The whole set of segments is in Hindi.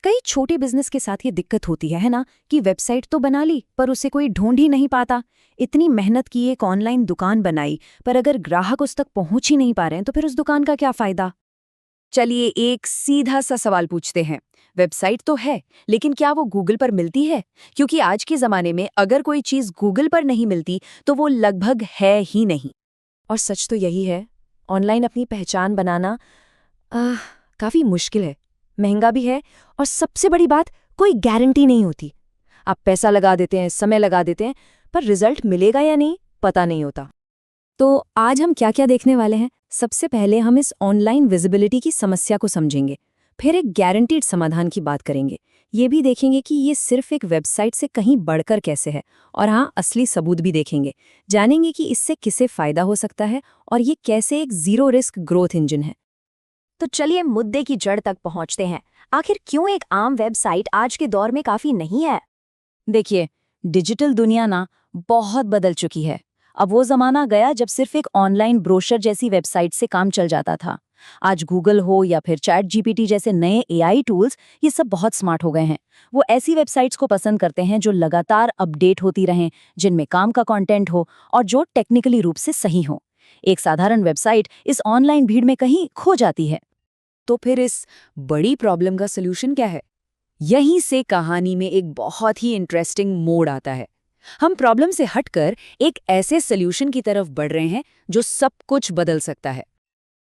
कई छोटे बिजनेस के साथ ये दिक्कत होती है ना, कि वेबसाइट तो बना ली पर उसे कोई ढूंढ ही नहीं पाता। इतनी मेहनत की एक ऑनलाइन दुकान बनाई, पर अगर ग्राहक उस तक पहुंच ही नहीं पा रहे हैं तो फिर उस दुकान का क्या फायदा। चलिए एक सीधा सा सवाल पूछते हैं। वेबसाइट तो है, लेकिन क्या वो गूगल पर मिलती है? क्योंकि आज के जमाने में अगर कोई चीज गूगल पर नहीं मिलती तो वो लगभग है ही नहीं। और सच तो यही है, ऑनलाइन अपनी पहचान बनाना काफी मुश्किल है, महंगा भी है, और सबसे बड़ी बात, कोई गारंटी नहीं होती। आप पैसा लगा देते हैं, समय लगा देते हैं, पर रिजल्ट मिलेगा या नहीं पता नहीं होता। तो आज हम क्या क्या देखने वाले हैं? सबसे पहले हम इस ऑनलाइन विजिबिलिटी की समस्या को समझेंगे, फिर एक गारंटीड समाधान की बात करेंगे। ये भी देखेंगे कि ये सिर्फ एक वेबसाइट से कहीं बढ़कर कैसे है, और हाँ, असली सबूत भी देखेंगे। जानेंगे कि इससे किसे फायदा हो सकता है और ये कैसे एक जीरो रिस्क ग्रोथ इंजन है। तो चलिए मुद्दे की जड़ तक पहुंचते हैं। आखिर क्यों एक आम वेबसाइट आज के दौर में काफी नहीं है? देखिए, डिजिटल दुनिया ना बहुत बदल चुकी है। अब वो जमाना गया जब सिर्फ एक ऑनलाइन ब्रोशर जैसी वेबसाइट से काम चल जाता था। आज गूगल हो या फिर चैट जीपीटी जैसे नए एआई टूल्स, ये सब बहुत स्मार्ट हो गए हैं। वो ऐसी वेबसाइट्स को पसंद करते हैं जो लगातार अपडेट होती रहें, जिनमें काम का कंटेंट हो और जो टेक्निकली रूप से सही हो। एक साधारण वेबसाइट इस ऑनलाइन भीड़ में कहीं खो जाती है। तो फिर इस बड़ी प्रॉब्लम का सलूशन क्या है? यहीं से कहानी में एक बहुत ही इंटरेस्टिंग मोड़ आता है। हम प्रॉब्लम से हटकर एक ऐसे सलूशन की तरफ बढ़ रहे हैं जो सब कुछ बदल सकता है।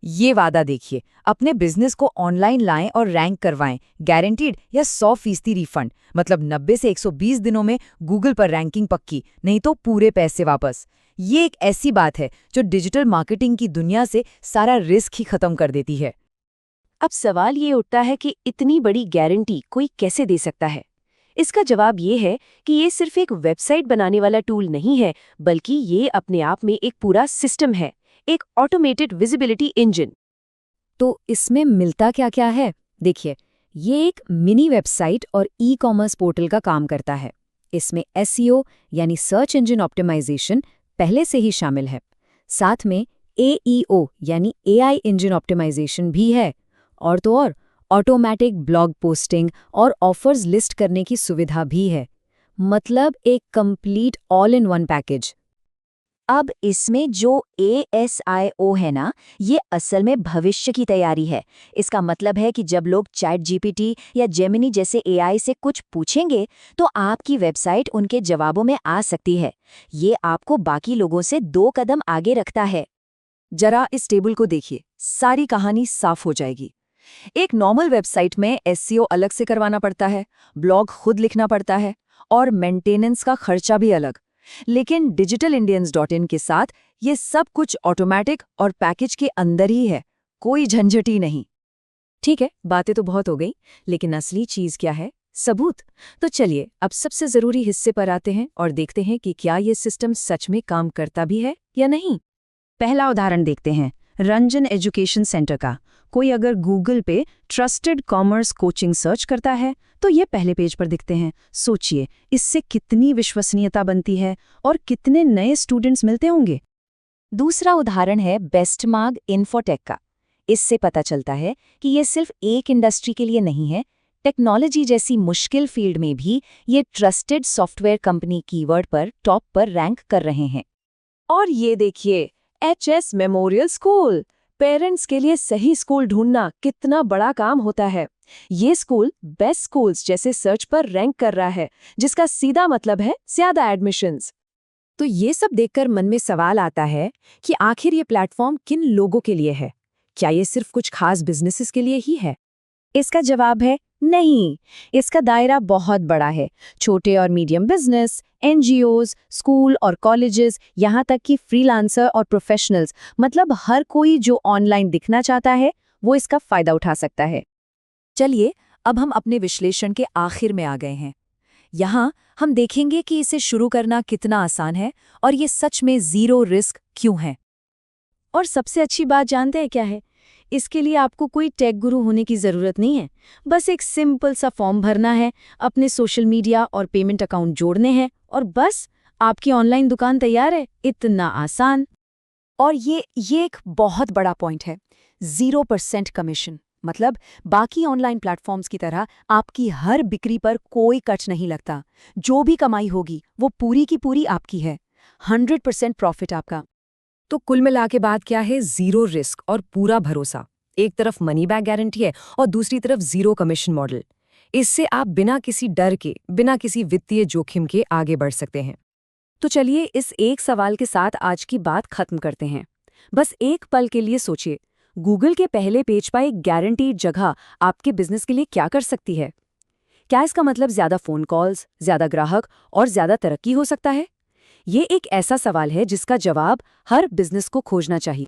ये वादा देखिए, अपने बिजनेस को ऑनलाइन लाएं और रैंक करवाएं, गारंटीड या 100% रिफंड, मतलब 90 से 120 दिनों में गूगल पर रैंकिंग पक्की, नहीं तो पूरे पैसे वापस। ये एक ऐसी बात है जो डिजिटल मार्केटिंग की दुनिया से सारा रिस्क ही खत्म कर देती है। अब सवाल ये उठता है कि इतनी बड़ी गारंटी कोई कैसे दे सकता है? इसका जवाब ये है कि ये सिर्फ एक वेबसाइट बनाने वाला टूल नहीं है, बल्कि ये अपने आप में एक पूरा सिस्टम है, एक ऑटोमेटेड विजिबिलिटी इंजन। तो इसमें मिलता क्या क्या है? देखिए, ये एक मिनी वेबसाइट और ई कॉमर्स पोर्टल का काम करता है। इसमें एसईओ यानी सर्च इंजन ऑप्टिमाइजेशन पहले से ही शामिल है। साथ में एईओ यानी एआई इंजन ऑप्टिमाइजेशन भी है। और तो और ऑटोमेटिक ब्लॉग पोस्टिंग और ऑफर्स लिस्ट करने की सुविधा भी है। मतलब एक complete all in one package. अब इसमें जो ASIO है ना, ये असल में भविष्य की तैयारी है। इसका मतलब है कि जब लोग चैट जीपीटी या जेमिनी जैसे AI से कुछ पूछेंगे तो आपकी वेबसाइट उनके जवाबों में आ सकती है। ये आपको बाकी लोगों से 2 कदम आगे रखता है। जरा इस टेबल को देखिए, सारी कहानी साफ हो जाएगी। एक नॉर्मल वेबसाइट में एसईओ अलग से करवाना पड़ता है, ब्लॉग खुद लिखना पड़ता है और मेंटेनेंस का खर्चा भी अलग। लेकिन digitalindians.in के साथ ये सब कुछ ऑटोमेटिक और पैकेज के अंदर ही है, कोई झंझट ही नहीं। ठीक है, बातें तो बहुत हो गई, लेकिन असली चीज क्या है? सबूत। तो चलिए अब सबसे जरूरी हिस्से पर आते हैं और देखते हैं कि क्या ये सिस्टम सच में काम करता भी है या नहीं। पहला उदाहरण देखते हैं, रंजन एजुकेशन सेंटर का। कोई अगर गूगल पे ट्रस्टेड कॉमर्स कोचिंग सर्च करता है तो ये पहले पेज पर दिखते हैं। सोचिए, इससे कितनी विश्वसनीयता बनती है और कितने नए स्टूडेंट्स मिलते होंगे। दूसरा उदाहरण है बेस्टमार्ग इन्फोटेक का। इससे पता चलता है कि ये सिर्फ एक इंडस्ट्री के लिए नहीं है, टेक्नोलॉजी जैसी मुश्किल फील्ड में भी ये ट्रस्टेड सॉफ्टवेयर कंपनी कीवर्ड पर टॉप पर रैंक कर रहे हैं। और ये देखिए, HS मेमोरियल स्कूल। पेरेंट्स के लिए सही स्कूल ढूंढना कितना बड़ा काम होता है। ये स्कूल बेस्ट स्कूल्स जैसे सर्च पर रैंक कर रहा है, जिसका सीधा मतलब है ज्यादा एडमिशन्स। तो ये सब देखकर मन में सवाल आता है कि आखिर ये प्लेटफॉर्म किन लोगों के लिए है? क्या ये सिर्फ कुछ खास बिजनेसेस के लिए ही है? इसका जवाब है नहीं। इसका दायरा बहुत बड़ा है। छोटे और मीडियम बिजनेस, NGOs, स्कूल और कॉलेजेस, यहाँ तक कि फ्रीलांसर और प्रोफेशनल्स, मतलब हर कोई जो ऑनलाइन दिखना चाहता है वो इसका फायदा उठा सकता है। चलिए अब हम अपने विश्लेषण के आखिर में आ गए हैं। यहाँ हम देखेंगे कि इसे शुरू करना कितना आसान है और ये सच में जीरो रिस्क क्यों है। और सबसे अच्छी बात जानते हैं क्या है? इसके लिए आपको कोई टेक गुरु होने की ज़रूरत नहीं है। बस एक सिंपल सा फॉर्म भरना है, अपने सोशल मीडिया और पेमेंट अकाउंट जोड़ने हैं और बस आपकी ऑनलाइन दुकान तैयार है। इतना आसान। और ये एक बहुत बड़ा पॉइंट है, 0% कमीशन। मतलब बाकी ऑनलाइन प्लेटफॉर्म्स की तरह आपकी हर बिक्री पर कोई कट नहीं लगता। जो भी कमाई होगी वो पूरी की पूरी आपकी है। 100% प्रॉफिट आपका। तो कुल मिला के बात क्या है? ज़ीरो रिस्क और पूरा भरोसा। एक तरफ मनी बैक गारंटी है और दूसरी तरफ ज़ीरो कमीशन मॉडल। इससे आप बिना किसी डर के, बिना किसी वित्तीय जोखिम के आगे बढ़ सकते हैं। तो चलिए इस एक सवाल के साथ आज की बात खत्म करते हैं। बस एक पल के लिए सोचिए, गूगल के पहले पेज पर एक गारंटीड जगह आपके बिजनेस के लिए क्या कर सकती है? क्या इसका मतलब ज्यादा फोन कॉल्स, ज्यादा ग्राहक और ज्यादा तरक्की हो सकता है? ये एक ऐसा सवाल है जिसका जवाब हर बिजनेस को खोजना चाहिए।